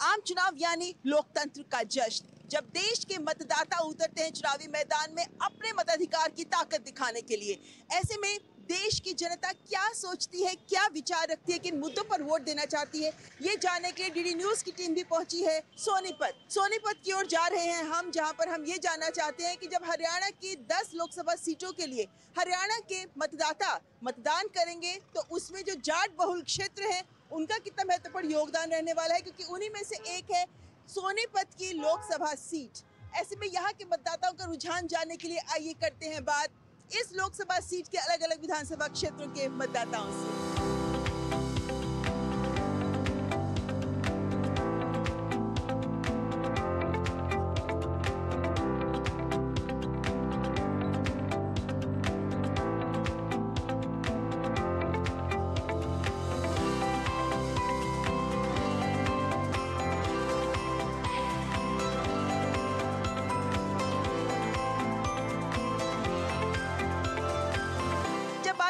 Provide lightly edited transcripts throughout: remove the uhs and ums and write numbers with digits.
आम चुनाव यानी लोकतंत्र का जश्न। जब देश के मतदाता उतरते हैं चुनावी मैदान में अपने मताधिकार की ताकत दिखाने के लिए, ऐसे में देश की जनता क्या सोचती है, क्या विचार रखती है, किन मुद्दों पर वोट देना चाहती है, ये जानने के लिए डीडी न्यूज की टीम भी पहुंची है सोनीपत की ओर जा रहे हैं हम, जहां पर हम ये जानना चाहते हैं कि जब हरियाणा की 10 लोकसभा सीटों के लिए हरियाणा के मतदाता मतदान करेंगे तो उसमें जो जाट बहुल क्षेत्र है उनका कितना महत्वपूर्ण योगदान रहने वाला है, क्योंकि उन्हीं में से एक है सोनीपत की लोकसभा सीट। ऐसे में यहाँ के मतदाताओं का रुझान जानने के लिए आइए करते हैं बात इस लोकसभा सीट के अलग अलग विधानसभा क्षेत्रों के मतदाताओं से।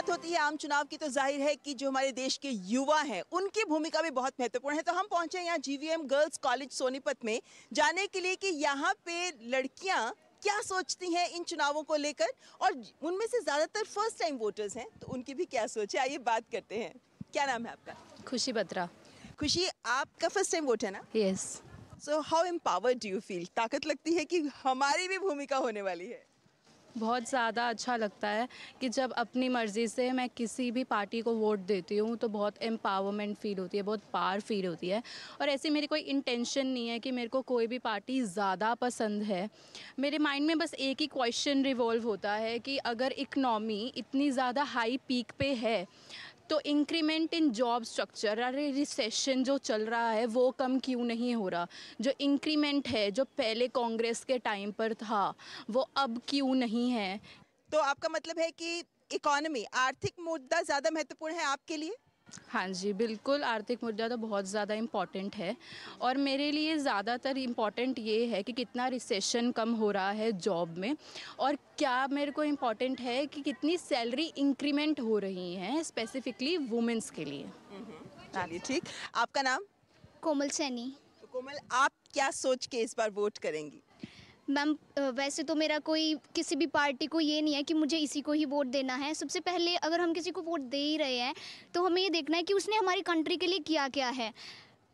होती है आम चुनाव की तो जाहिर है कि जो हमारे देश के युवा हैं उनकी भूमिका भी बहुत महत्वपूर्ण है। तो हम पहुंचे यहाँ जीवीएम गर्ल्स कॉलेज सोनीपत में जानने के लिए कि यहाँ पे लड़कियां क्या सोचती हैं इन चुनावों को लेकर, और उनमें से ज्यादातर फर्स्ट टाइम वोटर्स हैं तो उनकी भी क्या सोच है, आइए बात करते हैं। क्या नाम है आपका? खुशी बत्रा। खुशी, आपका फर्स्ट टाइम वोट है ना? Yes. So how empowered do you feel? ताकत लगती है कि हमारी भी भूमिका होने वाली है? बहुत ज़्यादा अच्छा लगता है कि जब अपनी मर्ज़ी से मैं किसी भी पार्टी को वोट देती हूँ तो बहुत एम्पावरमेंट फ़ील होती है, बहुत पावर फील होती है। और ऐसी मेरी कोई इंटेंशन नहीं है कि मेरे को कोई भी पार्टी ज़्यादा पसंद है। मेरे माइंड में बस एक ही क्वेश्चन रिवॉल्व होता है कि अगर इकनॉमी इतनी ज़्यादा हाई पीक पे है तो इंक्रीमेंट इन जॉब स्ट्रक्चर, अरे रिसेशन जो चल रहा है वो कम क्यों नहीं हो रहा? जो इंक्रीमेंट है जो पहले कांग्रेस के टाइम पर था वो अब क्यों नहीं है? तो आपका मतलब है कि इकोनॉमी, आर्थिक मुद्दा ज़्यादा महत्वपूर्ण है आपके लिए? हाँ जी, बिल्कुल। आर्थिक मुद्दा तो बहुत ज़्यादा इम्पॉर्टेंट है और मेरे लिए ज़्यादातर इम्पॉर्टेंट ये है कि कितना रिसेशन कम हो रहा है जॉब में, और क्या मेरे को इम्पॉर्टेंट है कि कितनी सैलरी इंक्रीमेंट हो रही हैं स्पेसिफिकली वुमेंस के लिए। चलिए ठीक। आपका नाम? कोमल सैनी। तो कोमल, आप क्या सोच के इस बार वोट करेंगी? मैम, वैसे तो मेरा कोई किसी भी पार्टी को ये नहीं है कि मुझे इसी को ही वोट देना है। सबसे पहले अगर हम किसी को वोट दे ही रहे हैं तो हमें ये देखना है कि उसने हमारी कंट्री के लिए किया क्या है।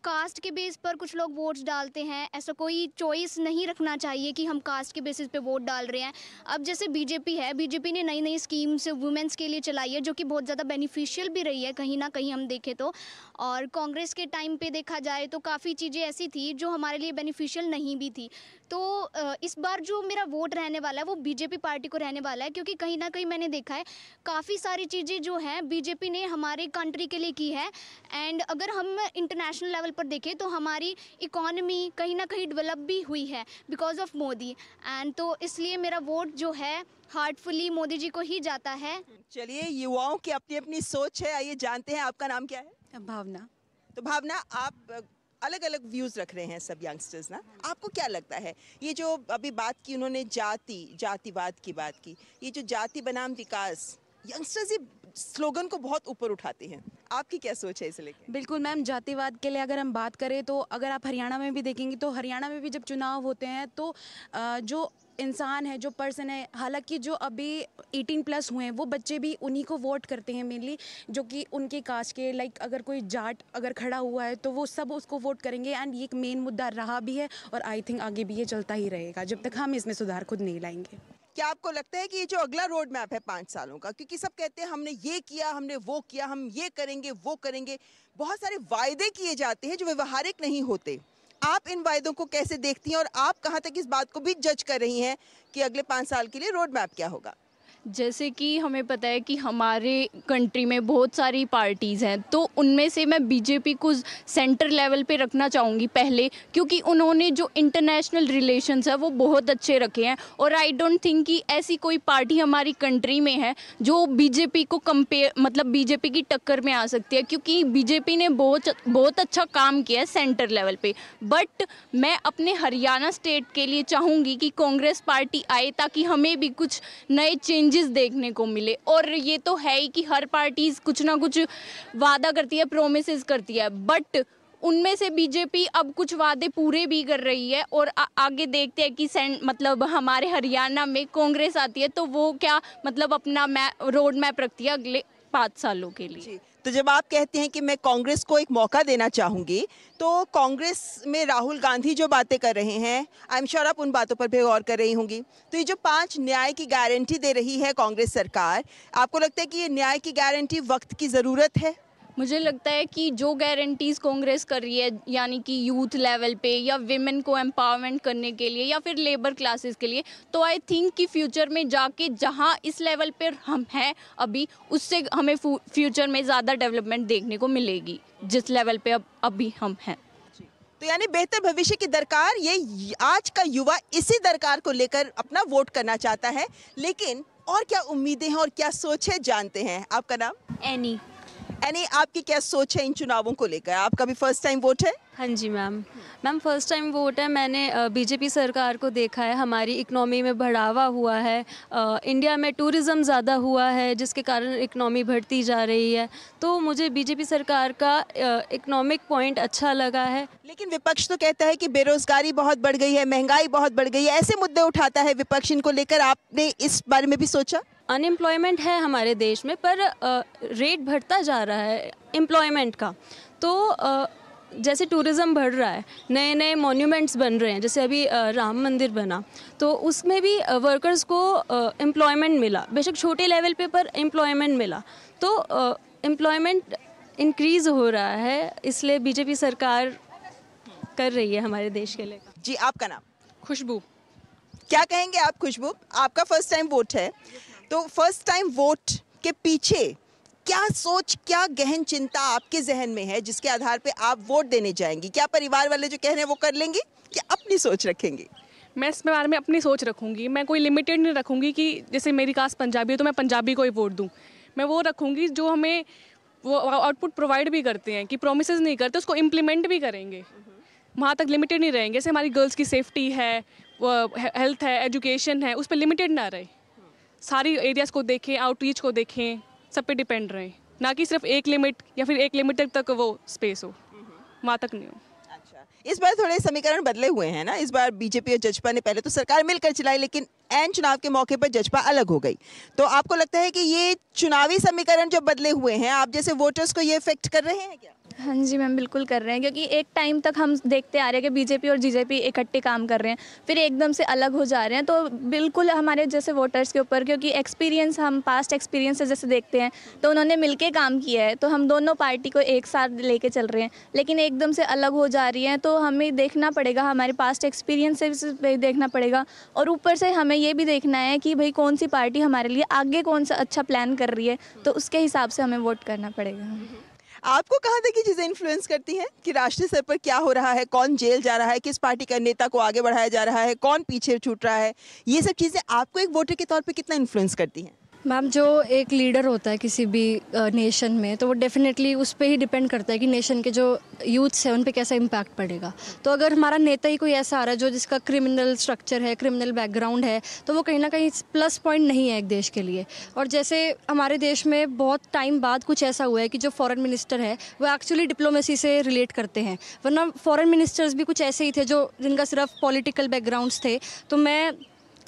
कास्ट के बेस पर कुछ लोग वोट्स डालते हैं, ऐसा कोई चॉइस नहीं रखना चाहिए कि हम कास्ट के बेसिस पे वोट डाल रहे हैं। अब जैसे बीजेपी है, बीजेपी ने नई नई स्कीम्स वुमेंस के लिए चलाई है जो कि बहुत ज़्यादा बेनिफिशियल भी रही है कहीं ना कहीं हम देखें तो। और कांग्रेस के टाइम पे देखा जाए तो काफ़ी चीज़ें ऐसी थी जो हमारे लिए बेनिफिशियल नहीं भी थी। तो इस बार जो मेरा वोट रहने वाला है वो बीजेपी पार्टी को रहने वाला है, क्योंकि कहीं ना कहीं मैंने देखा है काफ़ी सारी चीज़ें जो हैं बीजेपी ने हमारे कंट्री के लिए की है। एंड अगर हम इंटरनेशनल लेवल पर देखें तो हमारी इकोनॉमी कहीं ना कहीं डेवलप भी हुई है बिकॉज ऑफ मोदी। एंड तो इसलिए मेरा वोट जो है हार्टफुली मोदी जी को ही जाता है। चलिए, युवाओं की अपनी अपनी सोच है, आइए जानते हैं। आपका नाम क्या है? भावना। तो भावना, आप अलग अलग व्यूज रख रहे हैं सब यंगस्टर्स ना, आपको क्या लगता है ये जो अभी बात की उन्होंने, जातिवाद की बात की, ये जो जाति बनाम विकास, यंगस्टर्स ये स्लोगन को बहुत ऊपर उठाते हैं, आपकी क्या सोच है इसे लेकर? बिल्कुल मैम, जातिवाद के लिए अगर हम बात करें तो अगर आप हरियाणा में भी देखेंगी तो हरियाणा में भी जब चुनाव होते हैं तो जो इंसान है, जो पर्सन है, हालांकि जो अभी 18+ हुए हैं वो बच्चे भी उन्हीं को वोट करते हैं मेनली, जो कि उनके कास्ट के, लाइक अगर कोई जाट अगर खड़ा हुआ है तो वो सब उसको वोट करेंगे। एंड ये एक मेन मुद्दा रहा भी है और आई थिंक आगे भी ये चलता ही रहेगा जब तक हम इसमें सुधार खुद नहीं लाएंगे। क्या आपको लगता है कि ये जो अगला रोड मैप है 5 सालों का, क्योंकि सब कहते हैं हमने ये किया, हमने वो किया, हम ये करेंगे वो करेंगे, बहुत सारे वायदे किए जाते हैं जो व्यवहारिक नहीं होते, आप इन वायदों को कैसे देखती हैं और आप कहां तक इस बात को भी जज कर रही हैं कि अगले 5 साल के लिए रोड मैप क्या होगा? जैसे कि हमें पता है कि हमारे कंट्री में बहुत सारी पार्टीज़ हैं, तो उनमें से मैं बीजेपी को सेंटर लेवल पे रखना चाहूँगी पहले, क्योंकि उन्होंने जो इंटरनेशनल रिलेशंस है वो बहुत अच्छे रखे हैं। और आई डोंट थिंक कि ऐसी कोई पार्टी हमारी कंट्री में है जो बीजेपी को मतलब बीजेपी की टक्कर में आ सकती है, क्योंकि बीजेपी ने बहुत अच्छा काम किया है सेंटर लेवल पे। बट मैं अपने हरियाणा स्टेट के लिए चाहूँगी कि कांग्रेस पार्टी आए ताकि हमें भी कुछ नए चेंजेस देखने को मिले। और ये तो है ही कि हर पार्टी कुछ ना कुछ वादा करती है, प्रोमिसेस करती है, बट उनमें से बीजेपी अब कुछ वादे पूरे भी कर रही है और आगे देखते हैं कि मतलब हमारे हरियाणा में कांग्रेस आती है तो वो क्या मतलब अपना रोड मैप रखती है अगले 5 सालों के लिए। तो जब आप कहते हैं कि मैं कांग्रेस को एक मौका देना चाहूंगी, तो कांग्रेस में राहुल गांधी जो बातें कर रहे हैं, आई एम श्योर आप उन बातों पर भी गौर कर रही होंगी। तो ये जो 5 न्याय की गारंटी दे रही है कांग्रेस सरकार, आपको लगता है कि ये न्याय की गारंटी वक्त की ज़रूरत है? मुझे लगता है कि जो गारंटीज़ कांग्रेस कर रही है, यानी कि यूथ लेवल पे या विमेन को एम्पावरमेंट करने के लिए या फिर लेबर क्लासेस के लिए, तो आई थिंक कि फ्यूचर में जाके जहां इस लेवल पर हम हैं अभी, उससे हमें फ्यूचर में ज़्यादा डेवलपमेंट देखने को मिलेगी जिस लेवल पे अभी हम हैं। तो यानी बेहतर भविष्य की दरकार, ये आज का युवा इसी दरकार को लेकर अपना वोट करना चाहता है। लेकिन और क्या उम्मीदें हैं और क्या सोच है, जानते हैं। आपका नाम? एनी। एनी, आपकी क्या सोच है इन चुनावों को लेकर? आपका भी फर्स्ट टाइम वोट है? हाँ जी मैम फर्स्ट टाइम वोट है। मैंने बीजेपी सरकार को देखा है, हमारी इकनॉमी में बढ़ावा हुआ है, इंडिया में टूरिज़्म ज़्यादा हुआ है जिसके कारण इकनॉमी बढ़ती जा रही है। तो मुझे बीजेपी सरकार का इकनॉमिक पॉइंट अच्छा लगा है। लेकिन विपक्ष तो कहता है कि बेरोजगारी बहुत बढ़ गई है, महंगाई बहुत बढ़ गई है, ऐसे मुद्दे उठाता है विपक्ष। इनको लेकर आपने इस बारे में भी सोचा? अनएम्प्लॉयमेंट है हमारे देश में, पर रेट बढ़ता जा रहा है एम्प्लॉयमेंट का। तो जैसे टूरिज़्म बढ़ रहा है, नए नए मॉन्यूमेंट्स बन रहे हैं, जैसे अभी राम मंदिर बना, तो उसमें भी वर्कर्स को एम्प्लॉयमेंट मिला, बेशक छोटे लेवल पे, पर एम्प्लॉयमेंट मिला। तो एम्प्लॉयमेंट इंक्रीज़ हो रहा है, इसलिए बीजेपी सरकार कर रही है हमारे देश के लिए। जी, आपका नाम? खुशबू। क्या कहेंगे आप खुशबू? आपका फर्स्ट टाइम वोट है, तो फर्स्ट टाइम वोट के पीछे क्या सोच, क्या गहन चिंता आपके जहन में है जिसके आधार पे आप वोट देने जाएंगी? क्या परिवार वाले जो कह रहे हैं वो कर लेंगे, क्या अपनी सोच रखेंगे? मैं इस बारे में अपनी सोच रखूँगी। मैं कोई लिमिटेड नहीं रखूँगी कि जैसे मेरी कास्ट पंजाबी है तो मैं पंजाबी को ही वोट दूँ। मैं वो रखूँगी जो हमें वो आउटपुट प्रोवाइड भी करते हैं, कि प्रोमिसेस नहीं करते उसको इम्प्लीमेंट भी करेंगे। वहाँ तक लिमिटेड नहीं रहेंगे। जैसे हमारी गर्ल्स की सेफ्टी है, हेल्थ है, एजुकेशन है, उस पर लिमिटेड ना रहे। सारी एरियाज़ को देखें, आउटरीच को देखें, सब पे डिपेंड रहे, ना कि सिर्फ एक लिमिट या फिर एक लिमिट तक वो स्पेस हो, वहाँ तक नहीं हो। अच्छा, इस बार थोड़े समीकरण बदले हुए हैं ना। इस बार बीजेपी और जजपा ने पहले तो सरकार मिलकर चलाई, लेकिन ऐन चुनाव के मौके पर जजपा अलग हो गई। तो आपको लगता है कि ये चुनावी समीकरण जो बदले हुए हैं, आप जैसे वोटर्स को ये इफेक्ट कर रहे हैं क्या? हाँ जी मैम, बिल्कुल कर रहे हैं, क्योंकि एक टाइम तक हम देखते आ रहे हैं कि बीजेपी और जीजेपी इकट्ठे काम कर रहे हैं, फिर एकदम से अलग हो जा रहे हैं। तो बिल्कुल हमारे जैसे वोटर्स के ऊपर, क्योंकि एक्सपीरियंस, हम पास्ट एक्सपीरियंस से जैसे देखते हैं तो उन्होंने मिलके काम किया है, तो हम दोनों पार्टी को एक साथ लेके चल रहे हैं, लेकिन एकदम से अलग हो जा रही हैं। तो हमें देखना पड़ेगा, हमारे पास्ट एक्सपीरियंस से देखना पड़ेगा, और ऊपर से हमें ये भी देखना है कि भाई कौन सी पार्टी हमारे लिए आगे कौन सा अच्छा प्लान कर रही है, तो उसके हिसाब से हमें वोट करना पड़ेगा। आपको कहाँ तक ये चीज़ें इन्फ्लुएंस करती हैं कि राष्ट्रीय स्तर पर क्या हो रहा है, कौन जेल जा रहा है, किस पार्टी का नेता को आगे बढ़ाया जा रहा है, कौन पीछे छूट रहा है, ये सब चीज़ें आपको एक वोटर के तौर पे कितना इन्फ्लुएंस करती हैं? मैम, जो एक लीडर होता है किसी भी नेशन में, तो वो डेफिनेटली उस पर ही डिपेंड करता है कि नेशन के जो यूथ्स हैं उन पे कैसा इम्पैक्ट पड़ेगा। तो अगर हमारा नेता ही कोई ऐसा आ रहा है जो जिसका क्रिमिनल स्ट्रक्चर है, क्रिमिनल बैकग्राउंड है, तो वो कहीं ना कहीं प्लस पॉइंट नहीं है एक देश के लिए। और जैसे हमारे देश में बहुत टाइम बाद कुछ ऐसा हुआ है कि जो फॉरेन मिनिस्टर है वो एक्चुअली डिप्लोमेसी से रिलेट करते हैं, वरना फॉरेन मिनिस्टर्स भी कुछ ऐसे ही थे जो जिनका सिर्फ पॉलिटिकल बैकग्राउंड्स थे। तो मैं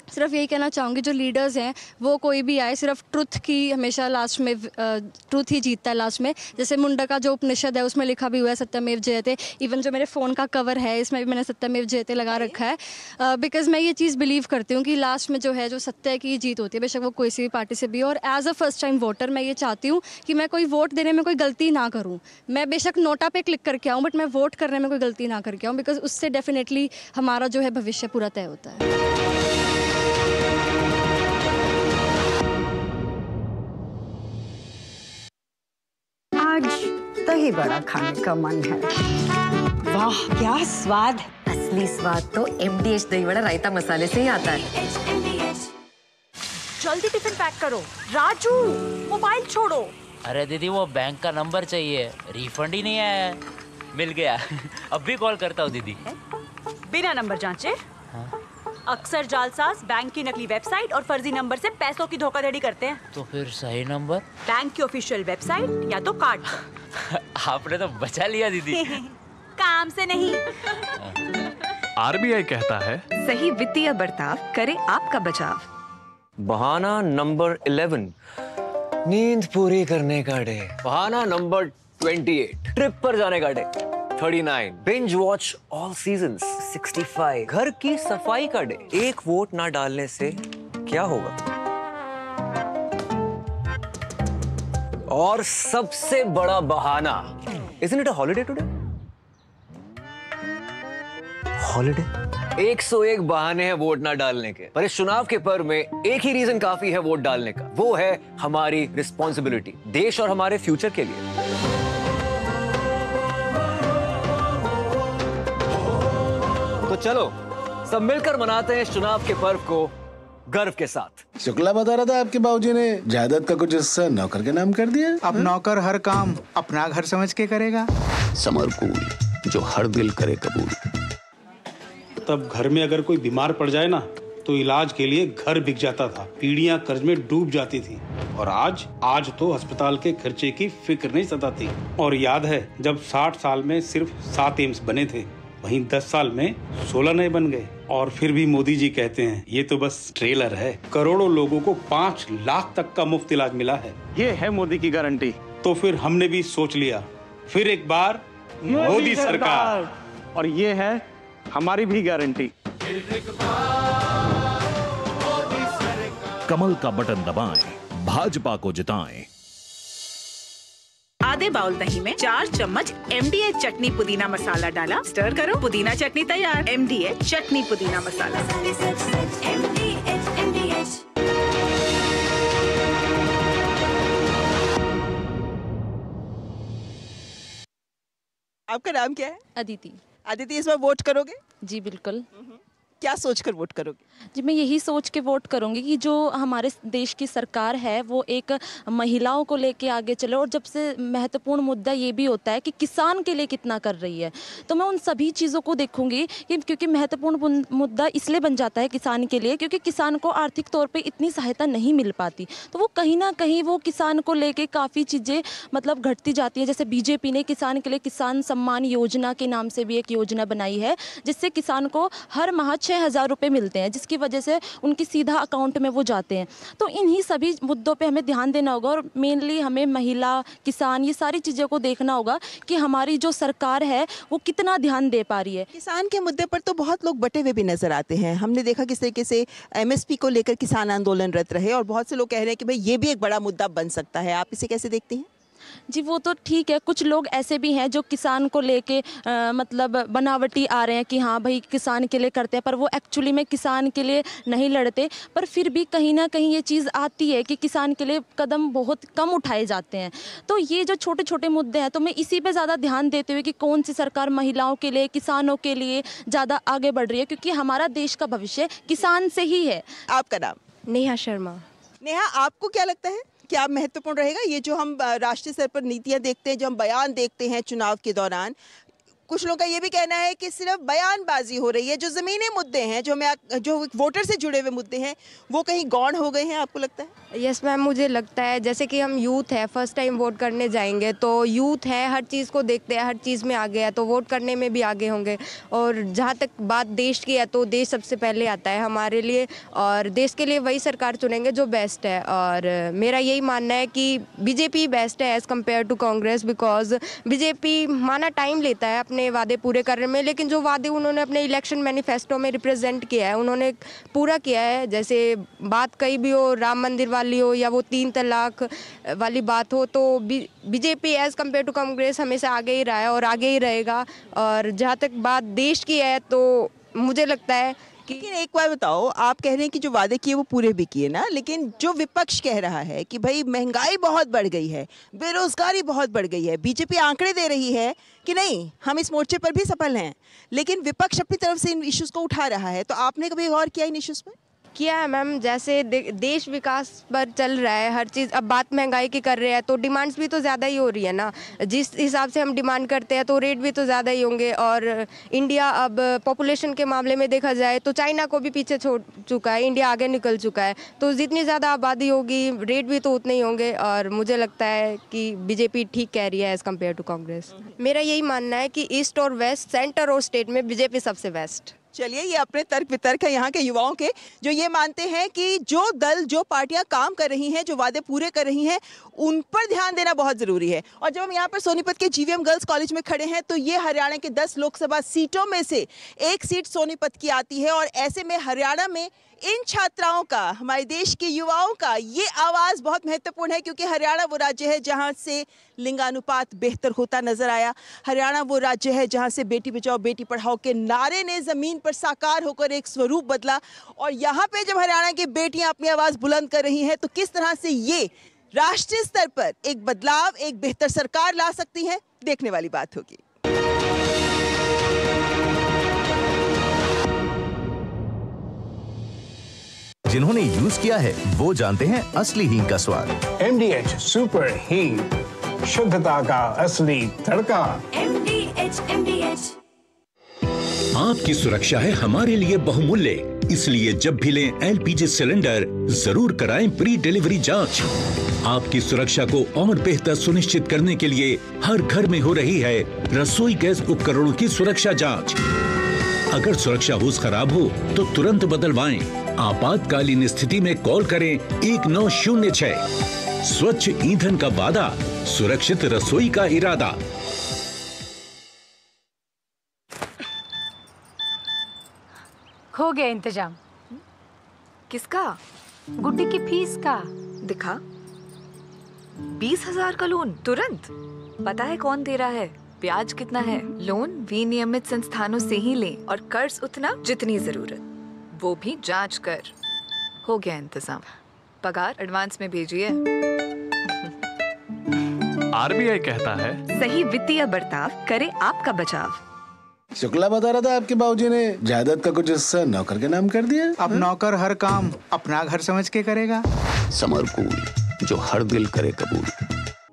सिर्फ यही कहना चाहूँगी, जो लीडर्स हैं वो कोई भी आए, सिर्फ ट्रुथ की हमेशा लास्ट में ट्रुथ ही जीतता है लास्ट में। जैसे मुंडा का जो उपनिषद है उसमें लिखा भी हुआ है सत्यमेव जयते। इवन जो मेरे फ़ोन का कवर है इसमें भी मैंने सत्यमेव जयते लगा रखा है, बिकॉज़ मैं ये चीज़ बिलीव करती हूँ कि लास्ट में जो है जो सत्य की जीत होती है, बेशक वो कोई सी भी पार्टी से भी। और as a first time voter मैं ये चाहती हूँ कि मैं कोई वोट देने में कोई गलती ना करूँ। मैं बेशक नोटा पे क्लिक करके आऊँ, बट मैं वोट करने में कोई गलती ना करके आऊँ, बिकॉज़ उससे डेफिनेटली हमारा जो है भविष्य पूरा तय होता है। आज दही बड़ा खाने का मन है। वाह क्या स्वाद! असली स्वाद तो MDH दही बड़ा रायता मसाले से ही आता है। जल्दी टिफिन पैक करो। राजू, मोबाइल छोड़ो। अरे दीदी, वो बैंक का नंबर चाहिए, रिफंड ही नहीं आया है। मिल गया। अब भी कॉल करता हूँ दीदी। बिना नंबर जांचे? हाँ? अक्सर जालसाज बैंक की नकली वेबसाइट और फर्जी नंबर से पैसों की धोखाधड़ी करते हैं। तो फिर सही नंबर? बैंक की ऑफिशियल वेबसाइट या तो कार्ड। आपने तो बचा लिया दीदी। नाम से नहीं। आरबीआई कहता है, सही वित्तीय बर्ताव करे आपका बचाव। बहाना नंबर 11, नींद पूरी करने का डे। बहाना नंबर 28, ट्रिप पर जाने का day. 39, binge watch all seasons. 65, घर की सफाई का डे। एक वोट ना डालने से क्या होगा? और सबसे बड़ा बहाना, isn't it a holiday today? Holiday? 101 बहाने हैं वोट ना डालने के, पर इस चुनाव के पर्व में एक ही रीजन काफी है वोट डालने का। वो है हमारी रिस्पॉन्सिबिलिटी, देश और हमारे फ्यूचर के लिए। तो चलो सब मिलकर मनाते हैं इस चुनाव के पर्व को गर्व के साथ। शुक्ला बता रहा था आपके बाबूजी ने जायदाद का कुछ हिस्सा नौकर के नाम कर दिया। अब नौकर हर काम अपना घर समझ के करेगा। समरकूल जो हर दिल करे कबूल। तब घर में अगर कोई बीमार पड़ जाए ना तो इलाज के लिए घर बिक जाता था, पीढ़ियां कर्ज में डूब जाती थी। और आज तो अस्पताल के खर्चे की फिक्र नहीं सताती। और याद है जब 60 साल में सिर्फ 7 एम्स बने थे, वहीं 10 साल में 16 नए बन गए। और फिर भी मोदी जी कहते हैं ये तो बस ट्रेलर है। करोड़ों लोगों को 5 लाख तक का मुफ्त इलाज मिला है। ये है मोदी की गारंटी। तो फिर हमने भी सोच लिया, फिर एक बार मोदी सरकार। और ये है हमारी भी गारंटी। कमल का बटन दबाएं, भाजपा को जिताएं। आधे बाउल दही में 4 चम्मच MDH चटनी पुदीना मसाला डाला, स्टर करो, पुदीना चटनी तैयार। MDH चटनी पुदीना मसाला। आपका नाम क्या है? अदिति। अदिति, इसमें वोट करोगे? जी बिल्कुल। क्या सोचकर वोट करोगे? जी मैं यही सोच के वोट करूंगी कि जो हमारे देश की सरकार है वो एक महिलाओं को लेके आगे चले। और जब से महत्वपूर्ण मुद्दा ये भी होता है कि किसान के लिए कितना कर रही है, तो मैं उन सभी चीज़ों को देखूंगी क्योंकि महत्वपूर्ण मुद्दा इसलिए बन जाता है किसान के लिए क्योंकि किसान को आर्थिक तौर पर इतनी सहायता नहीं मिल पाती। तो वो कहीं ना कहीं वो किसान को लेके काफ़ी चीज़ें मतलब घटती जाती है। जैसे बीजेपी ने किसान के लिए किसान सम्मान योजना के नाम से भी एक योजना बनाई है, जिससे किसान को हर माह 6,000 रुपये मिलते हैं, जिसकी वजह से उनकी सीधा अकाउंट में वो जाते हैं। तो इन्हीं सभी मुद्दों पे हमें ध्यान देना होगा और मेनली हमें महिला, किसान, ये सारी चीज़ों को देखना होगा कि हमारी जो सरकार है वो कितना ध्यान दे पा रही है। किसान के मुद्दे पर तो बहुत लोग बटे हुए भी नजर आते हैं। हमने देखा किस तरीके से MSP को लेकर किसान आंदोलनरत रहे और बहुत से लोग कह रहे हैं कि भाई ये भी एक बड़ा मुद्दा बन सकता है। आप इसे कैसे देखते हैं? जी वो तो ठीक है, कुछ लोग ऐसे भी हैं जो किसान को लेके मतलब बनावटी आ रहे हैं कि हाँ भाई किसान के लिए करते हैं, पर वो एक्चुअली में किसान के लिए नहीं लड़ते। पर फिर भी कहीं ना कहीं ये चीज़ आती है कि किसान के लिए कदम बहुत कम उठाए जाते हैं। तो ये जो छोटे छोटे मुद्दे हैं, तो मैं इसी पे ज़्यादा ध्यान देते हुए कि कौन सी सरकार महिलाओं के लिए, किसानों के लिए ज़्यादा आगे बढ़ रही है, क्योंकि हमारा देश का भविष्य किसान से ही है। आपका नाम? नेहा शर्मा। नेहा, आपको क्या लगता है क्या महत्वपूर्ण रहेगा ये जो हम राष्ट्रीय स्तर पर नीतियां देखते हैं, जो हम बयान देखते हैं चुनाव के दौरान? कुछ लोगों का ये भी कहना है कि सिर्फ बयानबाजी हो रही है, जो ज़मीनी मुद्दे हैं, जो वोटर से जुड़े हुए मुद्दे हैं, वो कहीं गौण हो गए हैं। आपको लगता है? यस मैम, मुझे लगता है जैसे कि हम यूथ है, फर्स्ट टाइम वोट करने जाएंगे तो यूथ है, हर चीज़ को देखते हैं, हर चीज़ में आगे है, तो वोट करने में भी आगे होंगे। और जहाँ तक बात देश की है तो देश सबसे पहले आता है हमारे लिए, और देश के लिए वही सरकार चुनेंगे जो बेस्ट है। और मेरा यही मानना है कि बीजेपी बेस्ट है as compare to Congress, because BJP माना टाइम लेता है अपने वादे पूरे करने में, लेकिन जो वादे उन्होंने अपने इलेक्शन मैनिफेस्टो में रिप्रेजेंट किया है उन्होंने पूरा किया है। जैसे बात कहीं भी हो, राम मंदिर वाली हो या वो 3 तलाक वाली बात हो, तो BJP as compare to Congress हमेशा आगे ही रहा है और आगे ही रहेगा। और जहाँ तक बात देश की है तो मुझे लगता है लेकिन एक बार बताओ, आप कह रहे हैं कि जो वादे किए वो पूरे भी किए ना, लेकिन जो विपक्ष कह रहा है कि भाई महंगाई बहुत बढ़ गई है, बेरोजगारी बहुत बढ़ गई है, बीजेपी आंकड़े दे रही है कि नहीं हम इस मोर्चे पर भी सफल हैं, लेकिन विपक्ष अपनी तरफ से इन इश्यूज को उठा रहा है, तो आपने कभी गौर किया इन इश्यूज पर? किया है मैम। जैसे देश विकास पर चल रहा है हर चीज़, अब बात महंगाई की कर रहे हैं तो डिमांड्स भी तो ज़्यादा ही हो रही है ना। जिस हिसाब से हम डिमांड करते हैं तो रेट भी तो ज़्यादा ही होंगे। और इंडिया अब पॉपुलेशन के मामले में देखा जाए तो चाइना को भी पीछे छोड़ चुका है, इंडिया आगे निकल चुका है। तो जितनी ज़्यादा आबादी होगी रेट भी तो उतने ही होंगे। और मुझे लगता है कि बीजेपी ठीक कह रही है एज़ कम्पेयर टू कांग्रेस। मेरा यही मानना है कि ईस्ट और वेस्ट, सेंटर और स्टेट में बीजेपी सबसे बेस्ट। चलिए, ये अपने तर्क वितर्क है यहाँ के युवाओं के, जो ये मानते हैं कि जो दल, जो पार्टियां काम कर रही हैं, जो वादे पूरे कर रही हैं, उन पर ध्यान देना बहुत जरूरी है। और जब हम यहाँ पर सोनीपत के जीवीएम गर्ल्स कॉलेज में खड़े हैं तो ये हरियाणा के 10 लोकसभा सीटों में से एक सीट सोनीपत की आती है। और ऐसे में हरियाणा में इन छात्राओं का, हमारे देश के युवाओं का ये आवाज़ बहुत महत्वपूर्ण है, क्योंकि हरियाणा वो राज्य है जहां से लिंगानुपात बेहतर होता नजर आया। हरियाणा वो राज्य है जहां से बेटी बचाओ बेटी पढ़ाओ के नारे ने ज़मीन पर साकार होकर एक स्वरूप बदला। और यहाँ पे जब हरियाणा की बेटियां अपनी आवाज़ बुलंद कर रही हैं तो किस तरह से ये राष्ट्रीय स्तर पर एक बदलाव, एक बेहतर सरकार ला सकती हैं, देखने वाली बात होगी। जिन्होंने यूज किया है वो जानते हैं असली हींग का स्वाद। MDH सुपर हींग, शुद्धता का असली तड़का। MDH। आपकी सुरक्षा है हमारे लिए बहुमूल्य, इसलिए जब भी लें LPG सिलेंडर जरूर कराएं प्री डिलीवरी जांच। आपकी सुरक्षा को और बेहतर सुनिश्चित करने के लिए हर घर में हो रही है रसोई गैस उपकरणों की सुरक्षा जांच। अगर सुरक्षा होस खराब हो तो तुरंत बदलवाएं। आपातकालीन स्थिति में कॉल करें 1906। स्वच्छ ईंधन का वादा, सुरक्षित रसोई का इरादा। हो गया इंतजाम। किसका? गुड्डी की फीस का। दिखा। 20,000 का लोन तुरंत। पता है कौन दे रहा है, ब्याज कितना है? लोन विनियमित संस्थानों से ही लें और कर्ज उतना जितनी जरूरत, वो भी जांच कर। हो गया इंतजाम। पगार एडवांस में भेजिए। RBI कहता है सही वित्तीय बर्ताव करे आपका बचाव। शुक्ला बता रहा था आपके बाबूजी ने जायदाद का कुछ हिस्सा नौकर के नाम कर दिया। अब नौकर हर काम अपना घर समझ के करेगा। समरकूल जो हर दिल करे कबूल।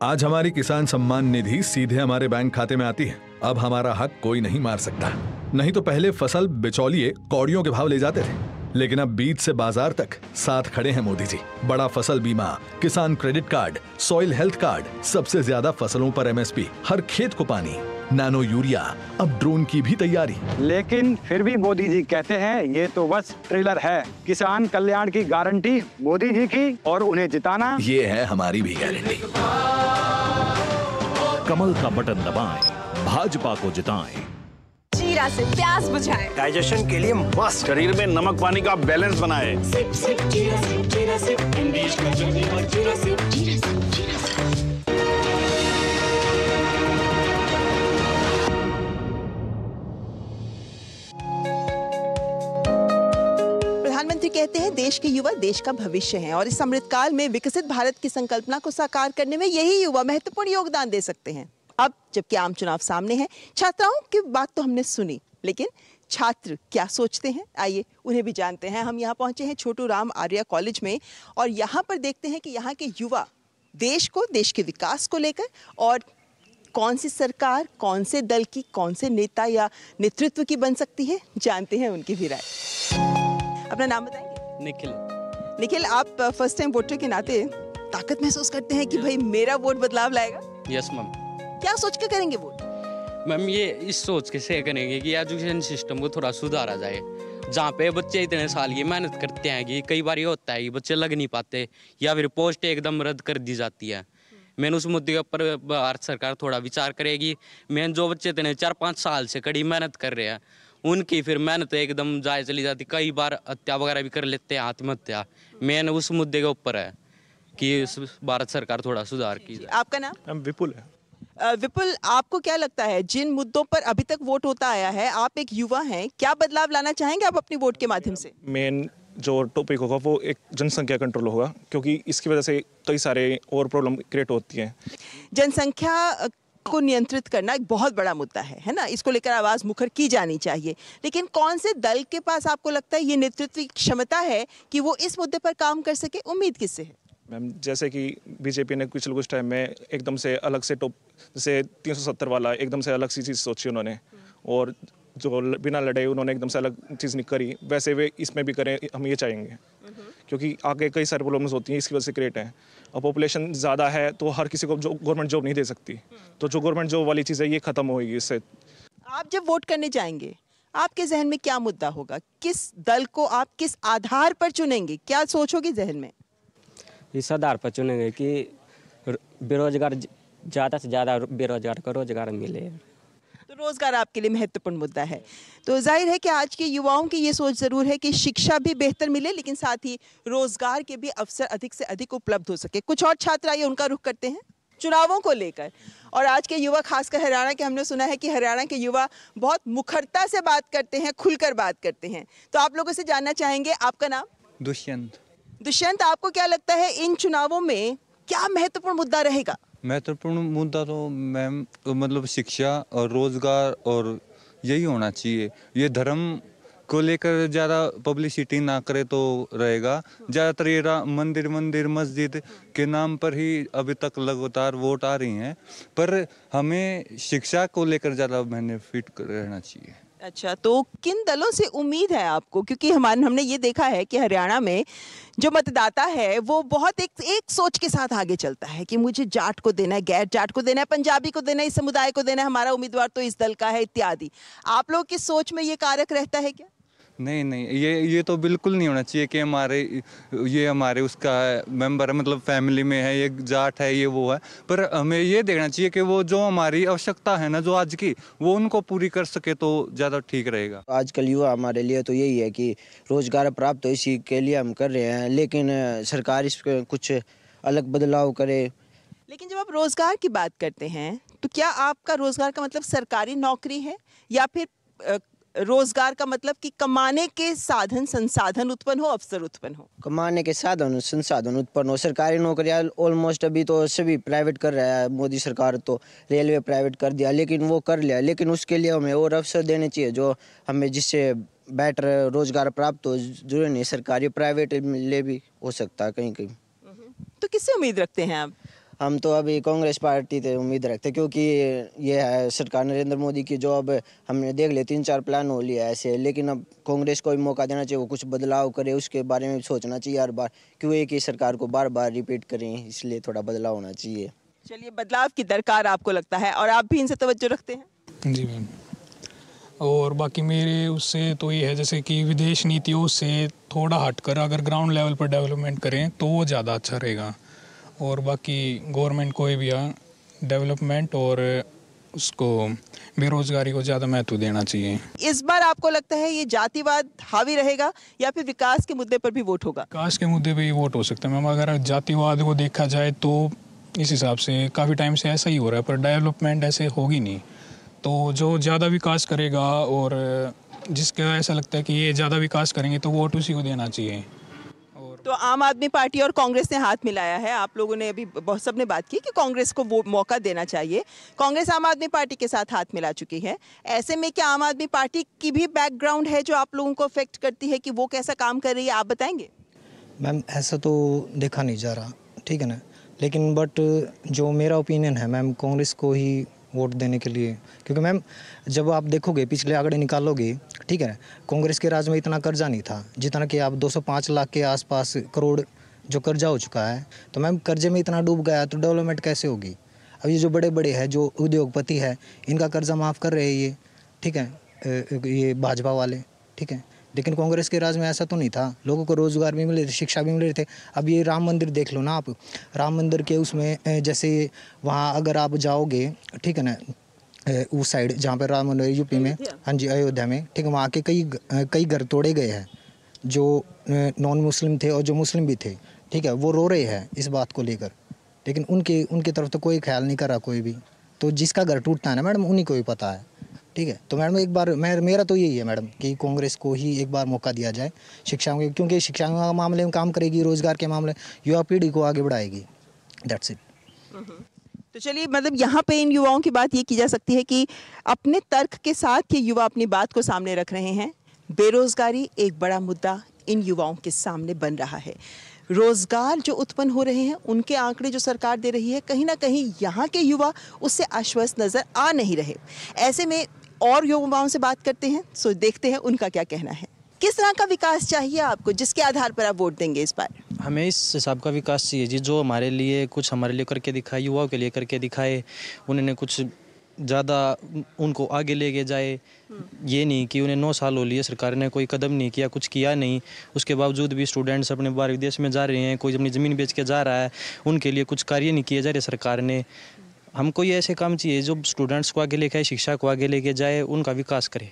आज हमारी किसान सम्मान निधि सीधे हमारे बैंक खाते में आती है। अब हमारा हक कोई नहीं मार सकता। नहीं तो पहले फसल बिचौलिए कौड़ियों के भाव ले जाते थे, लेकिन अब बीज से बाजार तक साथ खड़े हैं मोदी जी। बड़ा फसल बीमा, किसान credit card, soil health card, सबसे ज्यादा फसलों पर MSP, हर खेत को पानी, नैनो यूरिया, अब ड्रोन की भी तैयारी। लेकिन फिर भी मोदी जी कहते हैं ये तो बस ट्रेलर है। किसान कल्याण की गारंटी मोदी जी की, और उन्हें जिताना ये है हमारी भी गारंटी। कमल का बटन दबाएं, भाजपा को जिताएं। जीरा से प्यास बुझाएं, डाइजेशन के लिए मस्त, शरीर में नमक पानी का बैलेंस बनाए। सिप सिप जीरा सिप, जीरा सिप, MDH का जर्नी और जीरा सिप, जीरा सिप, जीरा सिप। प्रधानमंत्री कहते हैं देश के युवा देश का भविष्य हैं और इस अमृतकाल में विकसित भारत की संकल्पना को साकार करने में यही युवा महत्वपूर्ण योगदान दे सकते हैं। अब जबकि आम चुनाव सामने हैं, छात्राओं की बात तो हमने सुनी, लेकिन छात्र क्या सोचते हैं, आइए उन्हें भी जानते हैं। हम यहाँ पहुंचे हैं छोटू राम आर्या कॉलेज में और यहाँ पर देखते हैं कि यहाँ के युवा देश को, देश के विकास को लेकर और कौन सी सरकार, कौन से दल की, कौन से नेता या नेतृत्व की बन सकती है, जानते हैं उनकी भी राय। अपना नाम बताएंगे? निखिल, आप फर्स्ट टाइम वोटर के नाते ताकत महसूस करते हैं कि भाई मेरा वोट बदलाव लाएगा? Yes ma'am. क्या सोच के करेंगे वोट? मैम ये इस सोच के से करेंगे कि एजुकेशन सिस्टम को थोड़ा सुधारा जाए। जहाँ पे बच्चे इतने साल की मेहनत करते हैं कि कई बार ये होता है कि बच्चे लग नहीं पाते या फिर पोस्ट एकदम रद्द कर दी जाती है। मैंने उस मुद्दे के ऊपर भारत सरकार थोड़ा विचार करेगी। मैंने जो बच्चे इतने 4-5 साल से कड़ी मेहनत कर रहे हैं उनकी फिर मेहनत एकदम जाए चली जाती, कई बार हत्या वगैरह भी कर लेते हैं, आत्महत्या। मैंने उस मुद्दे के ऊपर है कि भारत सरकार थोड़ा सुधार कीजिए। आपका नाम? विपुल है। विपुल, आपको क्या लगता है जिन मुद्दों पर अभी तक वोट होता आया है, आप एक युवा हैं, क्या बदलाव लाना चाहेंगे आप अपनी वोट के माध्यम से? मेन जो टॉपिक होगा वो एक जनसंख्या कंट्रोल होगा, क्योंकि इसकी वजह से कई सारे और प्रॉब्लम क्रिएट होती हैं। जनसंख्या को नियंत्रित करना एक बहुत बड़ा मुद्दा है ना, इसको लेकर आवाज़ मुखर की जानी चाहिए। लेकिन कौन से दल के पास आपको लगता है ये नेतृत्व की क्षमता है कि वो इस मुद्दे पर काम कर सके? उम्मीद किससे है? मैम, जैसे कि बीजेपी ने पिछले कुछ टाइम में एकदम से अलग से जैसे 370 वाला एकदम से अलग सी चीज़ सोची उन्होंने, और जो बिना लड़े उन्होंने एकदम से अलग चीज़ नहीं करी, वैसे वे इसमें भी करें, हम ये चाहेंगे। क्योंकि आगे कई सारी प्रॉब्लम्स होती हैं, इसकी वजह से क्रिएट हैं। और पॉपुलेशन ज़्यादा है तो हर किसी को जो गवर्नमेंट जॉब नहीं दे सकती, तो जो गवर्नमेंट जॉब वाली चीज़ है ये ख़त्म होगी इससे। आप जब वोट करने जाएंगे, आपके जहन में क्या मुद्दा होगा? किस दल को आप किस आधार पर चुनेंगे? क्या सोचोगे जहन में? इस आधार पर चुनेंगे कि बेरोजगार, ज़्यादा से ज़्यादा बेरोजगार को रोजगार मिले। तो रोजगार आपके लिए महत्वपूर्ण मुद्दा है। तो जाहिर है कि आज के युवाओं की ये सोच ज़रूर है कि शिक्षा भी बेहतर मिले, लेकिन साथ ही रोजगार के भी अवसर अधिक से अधिक उपलब्ध हो सके। कुछ और छात्र आइए उनका रुख करते हैं चुनावों को लेकर। और आज के युवा, खासकर हरियाणा के, हमने सुना है कि हरियाणा के युवा बहुत मुखरता से बात करते हैं, खुलकर बात करते हैं। तो आप लोगों से जानना चाहेंगे, आपका नाम? दुष्यंत। दुष्यंत, आपको क्या लगता है इन चुनावों में क्या महत्वपूर्ण मुद्दा रहेगा? महत्वपूर्ण मुद्दा तो मैम मतलब शिक्षा और रोजगार, और यही होना चाहिए। ये धर्म को लेकर ज़्यादा पब्लिसिटी ना करे तो रहेगा। ज़्यादातर ये मंदिर मस्जिद के नाम पर ही अभी तक लगातार वोट आ रही हैं, पर हमें शिक्षा को लेकर ज़्यादा बेनिफिट रहना चाहिए। अच्छा, तो किन दलों से उम्मीद है आपको? क्योंकि हमने ये देखा है कि हरियाणा में जो मतदाता है वो बहुत एक सोच के साथ आगे चलता है कि मुझे जाट को देना है, गैर जाट को देना है, पंजाबी को देना है, इस समुदाय को देना है, हमारा उम्मीदवार तो इस दल का है, इत्यादि। आप लोग की सोच में ये कारक रहता है क्या? नहीं, ये तो बिल्कुल नहीं होना चाहिए कि हमारे उसका मेंबर है, मतलब फैमिली में है, ये जाट है, ये वो है। पर हमें ये देखना चाहिए कि वो जो हमारी आवश्यकता है ना, जो आज की, वो उनको पूरी कर सके तो ज़्यादा ठीक रहेगा। आजकल युवा हमारे लिए तो यही है कि रोजगार प्राप्त हो, इसी के लिए हम कर रहे हैं, लेकिन सरकार इस पर कुछ अलग बदलाव करे। लेकिन जब आप रोजगार की बात करते हैं तो क्या आपका रोजगार का मतलब सरकारी नौकरी है, या फिर रोजगार का मतलब कि कमाने के साधन संसाधन उत्पन्न हो, अवसर उत्पन्न हो? कमाने के साधन संसाधन उत्पन्न हो। सरकारी नौकरियां ऑलमोस्ट अभी तो सभी प्राइवेट कर रहा है मोदी सरकार, तो रेलवे प्राइवेट कर दिया, लेकिन वो कर लिया, लेकिन उसके लिए हमें और अवसर देने चाहिए जो हमें, जिससे बेटर रोजगार प्राप्त हो। जरूरी नहीं सरकारी, प्राइवेट ले भी हो सकता है कहीं कहीं। तो किससे उम्मीद रखते हैं आप? हम तो अभी कांग्रेस पार्टी से उम्मीद रखते हैं, क्योंकि ये है सरकार नरेंद्र मोदी की, जो अब हमने देख लिया 3-4 प्लान हो लिया ऐसे, लेकिन अब कांग्रेस को भी मौका देना चाहिए, वो कुछ बदलाव करे, उसके बारे में सोचना चाहिए हर बार, क्यों एक ही सरकार को बार बार रिपीट करें, इसलिए थोड़ा बदलाव होना चाहिए। चलिए, बदलाव की दरकार आपको लगता है, और आप भी इनसे तवज्जो रखते हैं? जी मैम। और बाकी मेरे उससे तो ये है, जैसे कि विदेश नीतियों से थोड़ा हटकर अगर ग्राउंड लेवल पर डेवलपमेंट करें तो वो ज़्यादा अच्छा रहेगा। और बाकी गवर्नमेंट को भी डेवलपमेंट और उसको बेरोजगारी को ज़्यादा महत्व देना चाहिए। इस बार आपको लगता है ये जातिवाद हावी रहेगा, या फिर विकास के मुद्दे पर भी वोट होगा? विकास के मुद्दे पे ही वोट हो सकता है मैम। अगर जातिवाद को देखा जाए तो इस हिसाब से काफ़ी टाइम से ऐसा ही हो रहा है, पर डेवलपमेंट ऐसे होगी नहीं। तो जो ज़्यादा विकास करेगा और जिसका ऐसा लगता है कि ये ज़्यादा विकास करेंगे तो वोट उसी को देना चाहिए। तो आम आदमी पार्टी और कांग्रेस ने हाथ मिलाया है। आप लोगों ने अभी बहुत सबने बात की कि कांग्रेस को वो मौका देना चाहिए। कांग्रेस आम आदमी पार्टी के साथ हाथ मिला चुकी है। ऐसे में क्या आम आदमी पार्टी की भी बैकग्राउंड है जो आप लोगों को अफेक्ट करती है कि वो कैसा काम कर रही है, आप बताएंगे? मैम, ऐसा तो देखा नहीं जा रहा, ठीक है ना, लेकिन बट जो मेरा ओपिनियन है मैम, कांग्रेस को ही वोट देने के लिए, क्योंकि मैम जब आप देखोगे पिछले आंकड़े निकालोगे, ठीक है, कांग्रेस के राज में इतना कर्जा नहीं था जितना कि आप 205 लाख के आसपास करोड़ जो कर्जा हो चुका है। तो मैम कर्जे में इतना डूब गया तो डेवलपमेंट कैसे होगी? अब ये जो बड़े बड़े हैं जो उद्योगपति है, इनका कर्जा माफ़ कर रहे हैं ये, ठीक है, ये भाजपा वाले, ठीक है, लेकिन कांग्रेस के राज में ऐसा तो नहीं था। लोगों को रोज़गार भी मिल रहे थे, शिक्षा भी मिल रहे थे। अब ये राम मंदिर देख लो ना आप, राम मंदिर के उसमें जैसे वहाँ अगर आप जाओगे, ठीक है ना, उस साइड जहाँ पर राम मंदिर यूपी में, हाँ जी अयोध्या में, ठीक है, वहाँ के कई घर तोड़े गए हैं जो नॉन मुस्लिम थे और जो मुस्लिम भी थे, ठीक है, वो रो रहे हैं इस बात को लेकर, लेकिन उनकी तरफ तो कोई ख्याल नहीं कर रहा कोई भी। तो जिसका घर टूटता है ना मैडम, उन्हीं को ही पता है, ठीक है। तो मैडम एक बार मेरा तो यही है मैडम कि कांग्रेस को ही एक बार मौका दिया जाए शिक्षा में, क्योंकि शिक्षा के मामले में काम करेगी, रोजगार के मामले, युवा पीढ़ी को आगे बढ़ाएगी। That's it. तो चलिए, मतलब यहाँ पे इन युवाओं की बात ये की जा सकती है कि अपने तर्क के साथ ये युवा अपनी बात को सामने रख रहे हैं। बेरोजगारी एक बड़ा मुद्दा इन युवाओं के सामने बन रहा है। रोजगार जो उत्पन्न हो रहे हैं, उनके आंकड़े जो सरकार दे रही है, कहीं ना कहीं यहाँ के युवा उससे आश्वस्त नजर आ नहीं रहे। ऐसे में और युवाओं से बात करते हैं, सो देखते हैं उनका क्या कहना है। किस तरह का विकास चाहिए आपको, जिसके आधार पर आप वोट देंगे इस बार? हमें इस हिसाब का विकास चाहिए जी, जो हमारे लिए करके दिखाए, युवाओं के लिए करके दिखाए। उन्होंने कुछ ज़्यादा उनको आगे लेके जाए। ये नहीं कि उन्हें 9 साल हो लिए, सरकार ने कोई कदम नहीं किया, कुछ किया नहीं, उसके बावजूद भी स्टूडेंट्स अपने बाहर विदेश में जा रहे हैं, कोई अपनी ज़मीन बेच के जा रहा है, उनके लिए कुछ कार्य नहीं किए जा रहे सरकार ने। हमको ये ऐसे काम चाहिए जो स्टूडेंट्स को आगे लेके आए, शिक्षा को आगे लेके जाए, उनका विकास करे।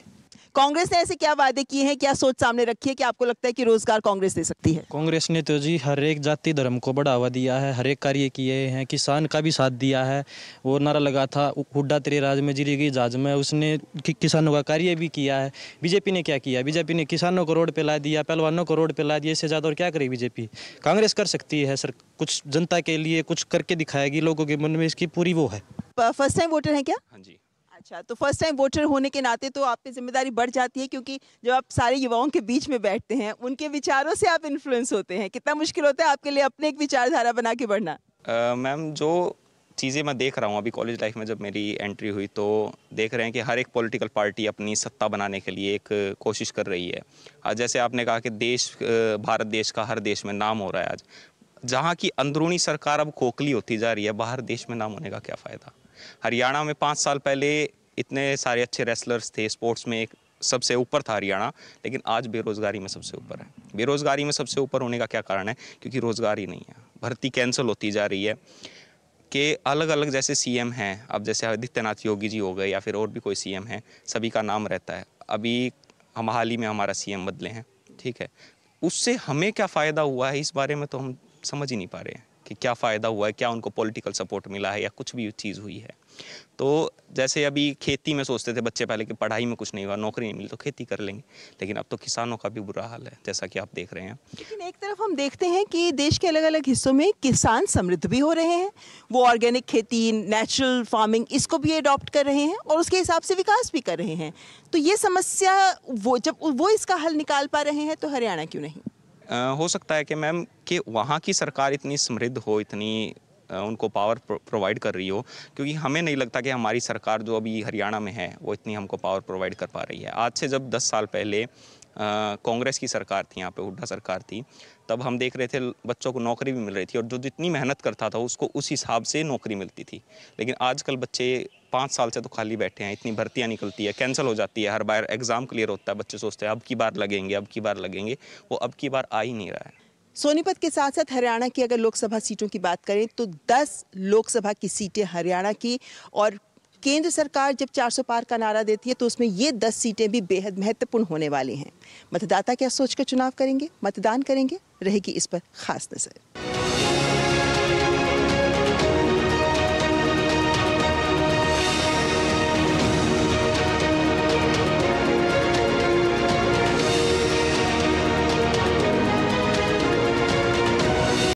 कांग्रेस ने ऐसे क्या वादे किए हैं, क्या सोच सामने रखी है कि आपको लगता है कि रोजगार कांग्रेस दे सकती है? कांग्रेस ने तो जी हर एक जाति धर्म को बढ़ावा दिया है, हर एक कार्य किए हैं, किसान का भी साथ दिया है। वो नारा लगा था, हुड्डा तेरे राज में जिरी गई जहाज में, उसने किसानों का कार्य भी किया है। बीजेपी ने क्या किया? बीजेपी ने किसानों को रोड पे ला दिया, पहलवानों को रोड पे ला दिया। इससे ज़्यादा और क्या करे बीजेपी? कांग्रेस कर सकती है सर, कुछ जनता के लिए कुछ करके दिखाएगी, लोगों के मन में इसकी पूरी वो है। फर्स्ट टाइम वोटर हैं क्या? हाँ जी। अच्छा, तो फर्स्ट टाइम वोटर होने के नाते तो आप पे जिम्मेदारी बढ़ जाती है, क्योंकि जब आप सारे युवाओं के बीच में बैठते हैं, उनके विचारों से आप इन्फ्लुएंस होते हैं। कितना मुश्किल होता है आपके लिए अपने एक विचारधारा बना के बढ़ना? मैम, जो चीज़ें मैं देख रहा हूँ अभी कॉलेज लाइफ में, जब मेरी एंट्री हुई तो देख रहे हैं कि हर एक पॉलिटिकल पार्टी अपनी सत्ता बनाने के लिए एक कोशिश कर रही है। आज जैसे आपने कहा कि भारत देश का हर देश में नाम हो रहा है। आज जहाँ की अंदरूनी सरकार अब खोखली होती जा रही है, बाहर देश में नाम होने का क्या फ़ायदा? हरियाणा में 5 साल पहले इतने सारे अच्छे रेसलर्स थे, स्पोर्ट्स में एक सबसे ऊपर था हरियाणा, लेकिन आज बेरोज़गारी में सबसे ऊपर है। बेरोज़गारी में सबसे ऊपर होने का क्या कारण है? क्योंकि रोज़गार ही नहीं है, भर्ती कैंसिल होती जा रही है। कि अलग अलग जैसे सीएम हैं, अब जैसे आदित्यनाथ योगी जी हो गए या फिर और भी कोई सीएम हैं, सभी का नाम रहता है। अभी हम हाल ही में हमारा सीएम बदले हैं, ठीक है, उससे हमें क्या फ़ायदा हुआ है इस बारे में तो हम समझ ही नहीं पा रहे हैं कि क्या फ़ायदा हुआ है, क्या उनको पॉलिटिकल सपोर्ट मिला है या कुछ भी चीज़ हुई है। तो जैसे अभी खेती में सोचते थे बच्चे पहले कि पढ़ाई में कुछ नहीं हुआ, नौकरी नहीं मिली तो खेती कर लेंगे, लेकिन अब तो किसानों का भी बुरा हाल है, जैसा कि आप देख रहे हैं। लेकिन एक तरफ हम देखते हैं कि देश के अलग अलग हिस्सों में किसान समृद्ध भी हो रहे हैं, वो ऑर्गेनिक खेती, नेचुरल फार्मिंग, इसको भी अडॉप्ट कर रहे हैं और उसके हिसाब से विकास भी कर रहे हैं। तो ये समस्या जब वो इसका हल निकाल पा रहे हैं, तो हरियाणा क्यों नहीं? हो सकता है कि मैम कि वहाँ की सरकार इतनी समृद्ध हो, इतनी उनको पावर प्रोवाइड कर रही हो, क्योंकि हमें नहीं लगता कि हमारी सरकार जो अभी हरियाणा में है वो इतनी हमको पावर प्रोवाइड कर पा रही है। आज से जब 10 साल पहले कांग्रेस की सरकार थी, यहाँ पे हुड्डा सरकार थी, तब हम देख रहे थे बच्चों को नौकरी भी मिल रही थी और जो जितनी मेहनत करता था उसको उस हिसाब से नौकरी मिलती थी। लेकिन आजकल बच्चे 5 साल से तो खाली बैठे हैं, इतनी भर्तियाँ निकलती है, कैंसिल हो जाती है, हर बार एग्ज़ाम क्लियर होता है, बच्चे सोचते हैं अब की बार लगेंगे, अब की बार लगेंगे, वो अब की बार आ ही नहीं रहा है। सोनीपत के साथ साथ हरियाणा की अगर लोकसभा सीटों की बात करें तो 10 लोकसभा की सीटें हरियाणा की, और केंद्र सरकार जब 400 पार का नारा देती है तो उसमें ये 10 सीटें भी बेहद महत्वपूर्ण होने वाली हैं। मतदाता क्या सोच कर चुनाव करेंगे, मतदान करेंगे, रहेगी इस पर खास नजर।